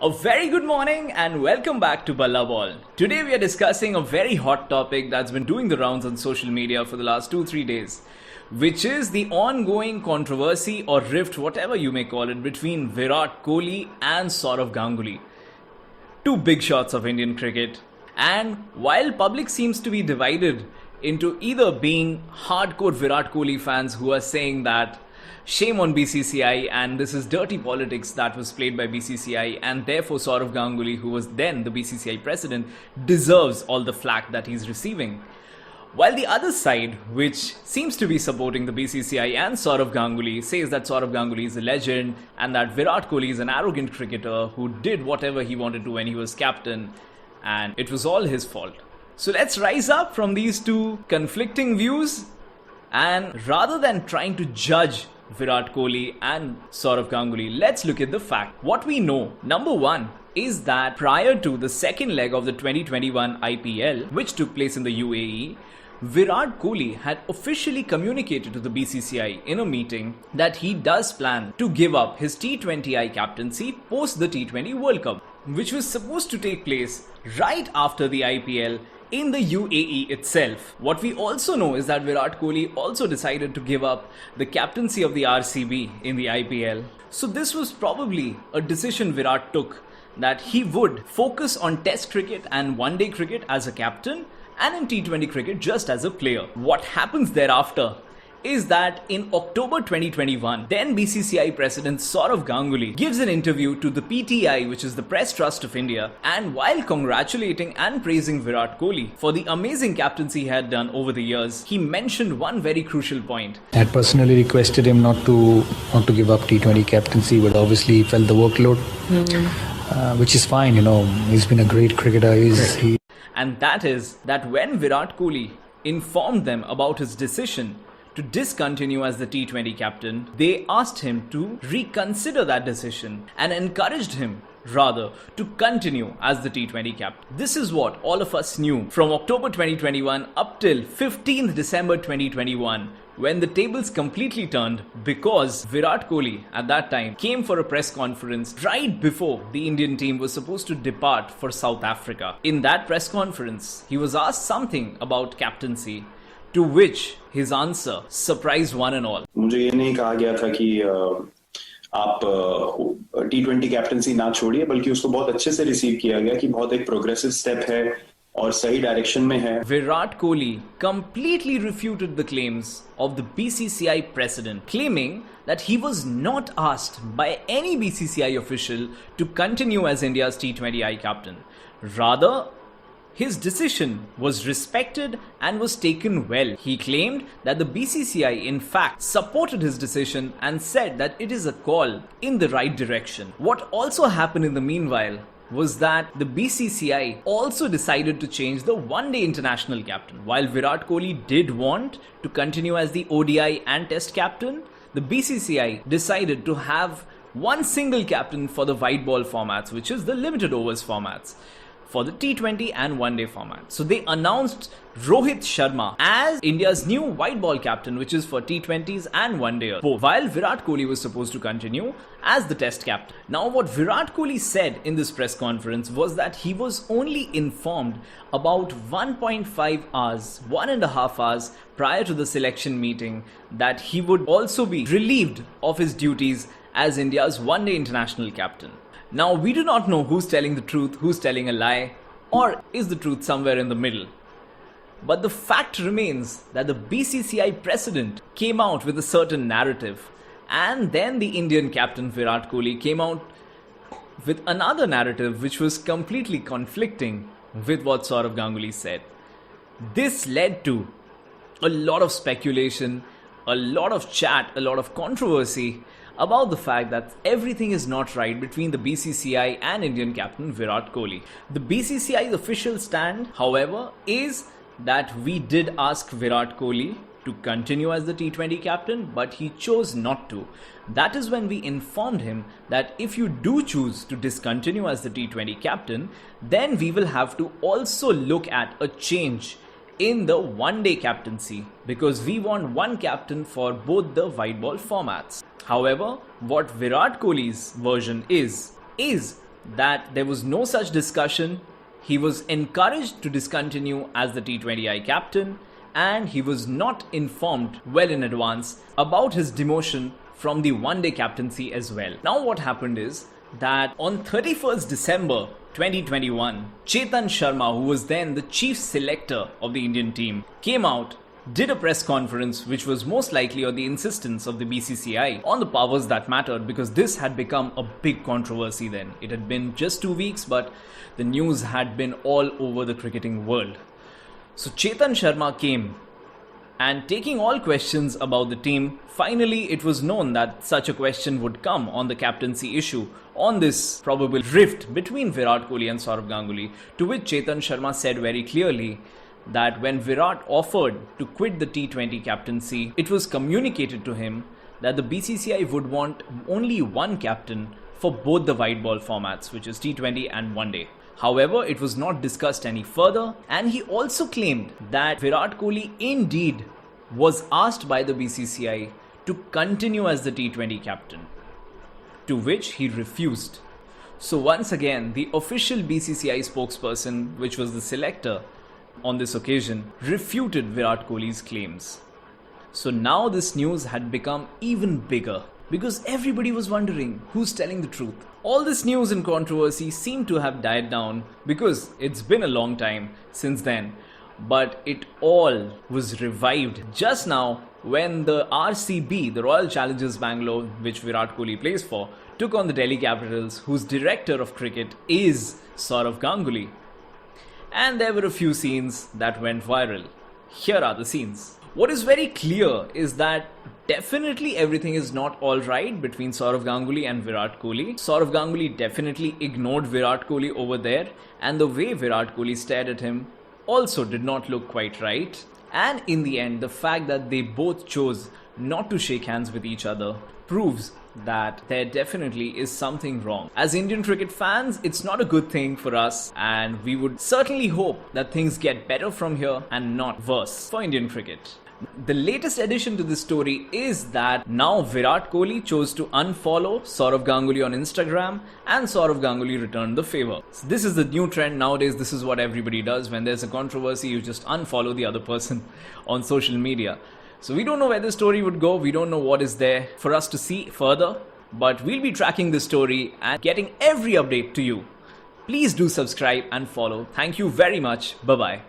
A very good morning and welcome back to Balla Ball. Today we are discussing a very hot topic that's been doing the rounds on social media for the last 2-3 days, which is the ongoing controversy or rift, whatever you may call it, between Virat Kohli and Sourav Ganguly. Two big shots of Indian cricket. And while public seems to be divided into either being hardcore Virat Kohli fans who are saying that shame on BCCI and this is dirty politics that was played by BCCI, and therefore Sourav Ganguly, who was then the BCCI president, deserves all the flack that he's receiving. While the other side, which seems to be supporting the BCCI and Sourav Ganguly, says that Sourav Ganguly is a legend and that Virat Kohli is an arrogant cricketer who did whatever he wanted to when he was captain and it was all his fault. So let's rise up from these two conflicting views, and rather than trying to judge Virat Kohli and Sourav Ganguly, let's look at the fact. What we know, number one, is that prior to the second leg of the 2021 IPL, which took place in the UAE, Virat Kohli had officially communicated to the BCCI in a meeting that he does plan to give up his T20I captaincy post the T20 World Cup, which was supposed to take place right after the IPL in the UAE itself. What we also know is that Virat Kohli also decided to give up the captaincy of the RCB in the IPL. So this was probably a decision Virat took, that he would focus on Test cricket and one-day cricket as a captain and in T20 cricket just as a player. What happens thereafter is that in October 2021, then BCCI President Sourav Ganguly gives an interview to the PTI, which is the Press Trust of India, and while congratulating and praising Virat Kohli for the amazing captaincy he had done over the years, he mentioned one very crucial point. I had personally requested him not to give up T20 captaincy, but obviously he felt the workload, which is fine. He's been a great cricketer. And that is that when Virat Kohli informed them about his decision to discontinue as the T20 captain, they asked him to reconsider that decision and encouraged him rather to continue as the T20 captain. This is what all of us knew from October 2021 up till 15th December 2021, when the tables completely turned, because Virat Kohli at that time came for a press conference right before the Indian team was supposed to depart for South Africa. In that press conference, he was asked something about captaincy, to which his answer surprised one and all. मुझे ये नहीं कहा गया था कि आप T20 captaincy ना छोड़िए, बल्कि उसको बहुत अच्छे से रिसीव किया गया कि बहुत एक प्रोग्रेसिव स्टेप है और सही डायरेक्शन में है. Virat Kohli completely refuted the claims of the BCCI president, claiming that he was not asked by any BCCI official to continue as India's T20I captain. Rather, his decision was respected and was taken well. He claimed that the BCCI in fact supported his decision and said that it is a call in the right direction. What also happened in the meanwhile was that the BCCI also decided to change the one-day international captain. While Virat Kohli did want to continue as the ODI and Test captain, the BCCI decided to have one single captain for the white ball formats, which is the limited overs formats, for the T20 and one-day format. So they announced Rohit Sharma as India's new white ball captain, which is for T20s and one-day, while Virat Kohli was supposed to continue as the Test captain. Now what Virat Kohli said in this press conference was that he was only informed about 1.5 hours, 1.5 hours prior to the selection meeting that he would also be relieved of his duties as India's one-day international captain. Now, we do not know who's telling the truth, who's telling a lie, or is the truth somewhere in the middle. But the fact remains that the BCCI president came out with a certain narrative, and then the Indian captain Virat Kohli came out with another narrative which was completely conflicting with what Sourav Ganguly said. This led to a lot of speculation, a lot of chat, a lot of controversy about the fact that everything is not right between the BCCI and Indian captain Virat Kohli. The BCCI's official stand, however, is that we did ask Virat Kohli to continue as the T20 captain, but he chose not to. That is when we informed him that if you do choose to discontinue as the T20 captain, then we will have to also look at a change in the one-day captaincy, because we want one captain for both the white ball formats. However, what Virat Kohli's version is that there was no such discussion. He was encouraged to discontinue as the T20I captain, and he was not informed well in advance about his demotion from the one-day captaincy as well. Now what happened is that on 31st December 2021, Chetan Sharma, who was then the chief selector of the Indian team, came out, did a press conference which was most likely on the insistence of the BCCI on the powers that mattered, because this had become a big controversy then. It had been just 2 weeks, but the news had been all over the cricketing world. So Chetan Sharma came, and taking all questions about the team, finally it was known that such a question would come on the captaincy issue, on this probable rift between Virat Kohli and Sourav Ganguly, to which Chetan Sharma said very clearly that when Virat offered to quit the T20 captaincy, it was communicated to him that the BCCI would want only one captain for both the white ball formats, which is T20 and One Day. However, it was not discussed any further, and he also claimed that Virat Kohli indeed was asked by the BCCI to continue as the T20 captain, to which he refused. So once again, the official BCCI spokesperson, which was the selector on this occasion, refuted Virat Kohli's claims. So now this news had become even bigger, because everybody was wondering who's telling the truth. All this news and controversy seemed to have died down, because it's been a long time since then, but it all was revived just now when the RCB, the Royal Challengers Bangalore, which Virat Kohli plays for, took on the Delhi Capitals, whose director of cricket is Sourav Ganguly. And there were a few scenes that went viral. Here are the scenes. What is very clear is that definitely everything is not alright between Sourav Ganguly and Virat Kohli. Sourav Ganguly definitely ignored Virat Kohli over there, and the way Virat Kohli stared at him also did not look quite right. And in the end, the fact that they both chose not to shake hands with each other proves that there definitely is something wrong. As Indian cricket fans, it's not a good thing for us, and we would certainly hope that things get better from here and not worse for Indian cricket. The latest addition to this story is that now Virat Kohli chose to unfollow Sourav Ganguly on Instagram, and Sourav Ganguly returned the favor. So this is the new trend nowadays. This is what everybody does. When there's a controversy, you just unfollow the other person on social media. So we don't know where the story would go. We don't know what is there for us to see further, but we'll be tracking the story and getting every update to you. Please do subscribe and follow. Thank you very much. Bye-bye.